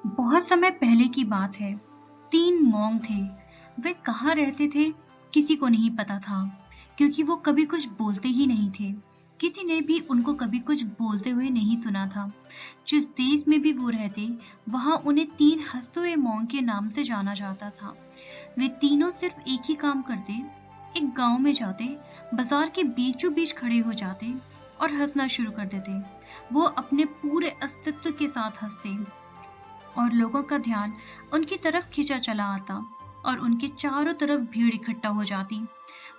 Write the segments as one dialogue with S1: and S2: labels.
S1: बहुत समय पहले की बात है। 3 मॉन्क थे। वे कहाँ रहते थे किसी को नहीं पता था, क्योंकि वो कभी कुछ बोलते ही नहीं थे। किसी ने भी उनको कभी कुछ बोलते हुए नहीं सुना था। जिस देश में भी वो रहते, वहां उन्हें 3 हंसते हुए मॉन्क के नाम से जाना जाता था। वे तीनों सिर्फ एक ही काम करते, एक गांव में जाते, बाजार के बीचों बीच खड़े हो जाते और हंसना शुरू कर देते। वो अपने पूरे अस्तित्व के साथ हंसते और लोगों का ध्यान उनकी तरफ खींचा चला आता और उनके चारों तरफ भीड़ इकट्ठा हो जाती।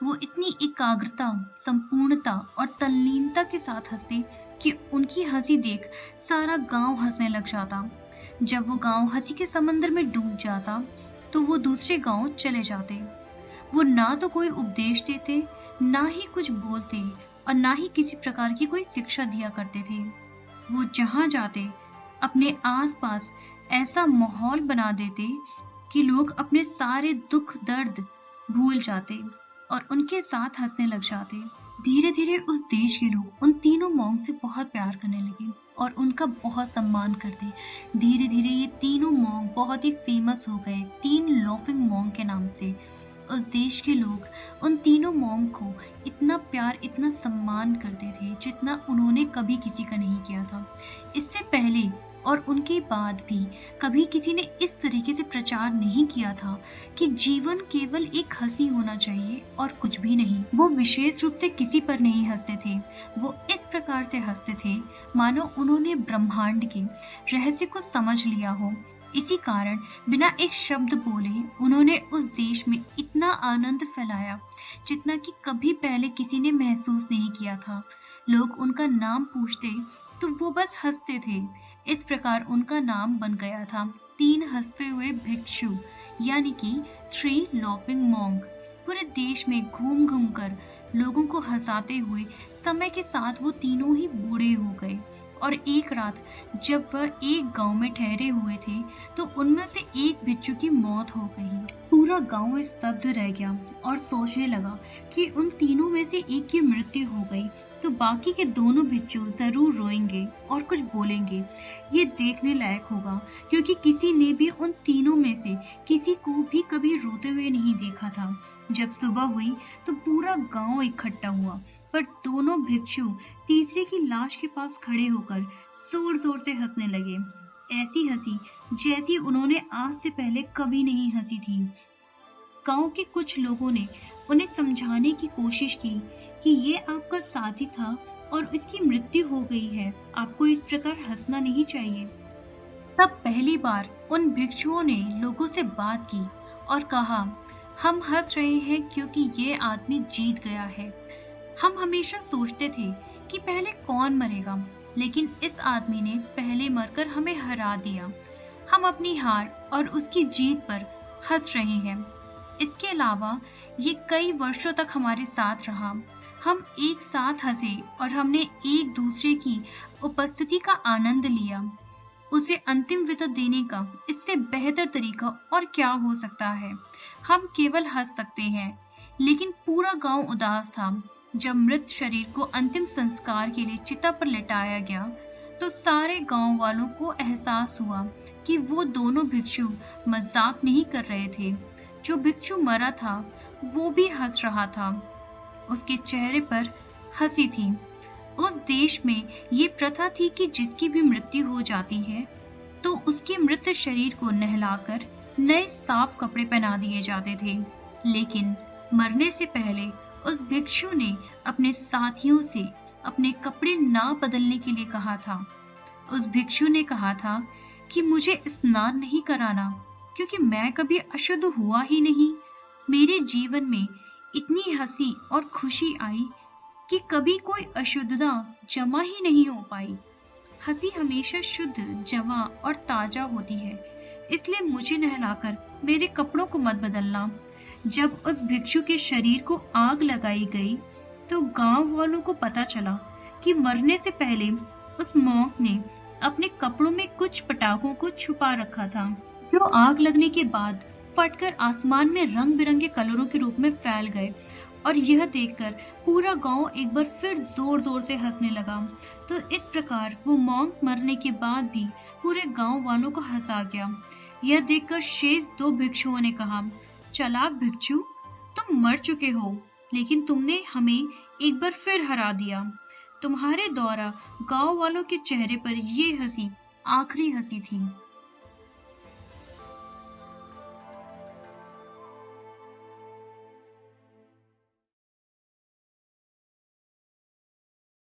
S1: वो इतनी एकाग्रता, संपूर्णता और तल्लीनता के साथ हंसते कि उनकी हंसी देख सारा गांव हंसने लग जाता। जब वो गांव हंसी के समंदर में डूब जाता, तो वो दूसरे गांव चले जाते। वो ना तो कोई उपदेश देते, ना ही कुछ बोलते और ना ही किसी प्रकार की कोई शिक्षा दिया करते थे। वो जहां जाते, अपने आसपास ऐसा माहौल बना देते कि लोग अपने सारे दुख दर्द भूल जाते और उनके साथ हंसने लग जाते। धीरे धीरे उस देश के लोग उन तीनों मॉन्क से बहुत प्यार करने लगे और उनका बहुत सम्मान करते। धीरे धीरे ये तीनों मॉन्क बहुत ही फेमस हो गए, 3 लॉफिंग मॉन्क के नाम से। उस देश के लोग उन तीनों मॉन्क को इतना प्यार, इतना सम्मान करते थे जितना उन्होंने कभी किसी का नहीं किया था। इससे पहले और उनके बाद भी कभी किसी ने इस तरीके से प्रचार नहीं किया था कि जीवन केवल एक हंसी होना चाहिए और कुछ भी नहीं। वो विशेष रूप से किसी पर नहीं हंसते थे। वो इस प्रकार से हंसते थे मानो उन्होंने ब्रह्मांड के रहस्य को समझ लिया हो। इसी कारण बिना एक शब्द बोले उन्होंने उस देश में इतना आनंद फैलाया जितना कि कभी पहले किसी ने महसूस नहीं किया था। लोग उनका नाम पूछते तो वो बस हंसते थे। इस प्रकार उनका नाम बन गया था 3 हंसते हुए भिक्षु, यानी कि 3 लॉफिंग मॉन्क। पूरे देश में घूम घूम कर लोगों को हंसाते हुए समय के साथ वो तीनों ही बूढ़े हो गए और एक रात जब वह एक गांव में ठहरे हुए थे तो उनमें से एक भिक्षु की मौत हो गई। पूरा गांव स्तब्ध रह गया और सोचने लगा कि उन तीनों में से एक की मृत्यु हो गई तो बाकी के दोनों भिक्षु जरूर रोएंगे और कुछ बोलेंगे। ये देखने लायक होगा, क्योंकि किसी ने भी उन तीनों में से किसी को भी कभी रोते हुए नहीं देखा था। जब सुबह हुई तो पूरा गांव इकट्ठा हुआ, पर दोनों भिक्षु तीसरे की लाश के पास खड़े होकर जोर जोर से हंसने लगे। ऐसी हंसी जैसी उन्होंने आज से पहले कभी नहीं हंसी थी। गांव के कुछ लोगों ने उन्हें समझाने की कोशिश की कि ये आपका साथी था और इसकी मृत्यु हो गई है, आपको इस प्रकार हंसना नहीं चाहिए। तब पहली बार उन भिक्षुओं ने लोगों से बात की और कहा, हम हंस रहे हैं क्योंकि ये आदमी जीत गया है। हम हमेशा सोचते थे कि पहले कौन मरेगा, लेकिन इस आदमी ने पहले मरकर हमें हरा दिया। हम अपनी हार और उसकी जीत पर हंस रहे हैं। इसके अलावा ये कई वर्षों तक हमारे साथ रहा। हम एक साथ हंसे और हमने एक दूसरे की उपस्थिति का आनंद लिया। उसे अंतिम विदा देने का इससे बेहतर तरीका और क्या हो सकता है। हम केवल हंस सकते हैं, लेकिन पूरा गांव उदास था। जब मृत शरीर को अंतिम संस्कार के लिए चिता पर लिटाया गया तो सारे गांव वालों को एहसास हुआ कि वो दोनों भिक्षु मजाक नहीं कर रहे थे। जो भिक्षु मरा था वो भी हंस रहा था, उसके चेहरे पर हंसी थी। उस देश में ये प्रथा थी कि जिसकी भी मृत्यु हो जाती है तो उसके मृत शरीर को नहलाकर नए साफ कपड़े पहना दिए जाते थे। लेकिन मरने से पहले उस भिक्षु ने अपने साथियों से अपने कपड़े ना बदलने के लिए कहा था। उस भिक्षु ने कहा था कि मुझे स्नान नहीं कराना, क्योंकि मैं कभी अशुद्ध हुआ ही नहीं। मेरे जीवन में इतनी हंसी और खुशी आई कि कभी कोई अशुद्धता जमा ही नहीं हो पाई। हंसी हमेशा शुद्ध, जमा और ताजा होती है, इसलिए मुझे नहलाकर मेरे कपड़ों को मत बदलना। जब उस भिक्षु के शरीर को आग लगाई गई तो गांव वालों को पता चला कि मरने से पहले उस मॉन्क ने अपने कपड़ों में कुछ पटाखों को छुपा रखा था, जो आग लगने के बाद फटकर आसमान में रंग बिरंगे कलरों के रूप में फैल गए और यह देखकर पूरा गांव एक बार फिर जोर जोर से हंसने लगा। तो इस प्रकार वो मॉन्क मरने के बाद भी पूरे गांव वालों को हंसा गया। यह देखकर शेष दो भिक्षुओं ने कहा, चालाक भिक्षु, तुम मर चुके हो, लेकिन तुमने हमें एक बार फिर हरा दिया। तुम्हारे द्वारा गांव वालों के चेहरे पर ये हंसी आखिरी हंसी थी।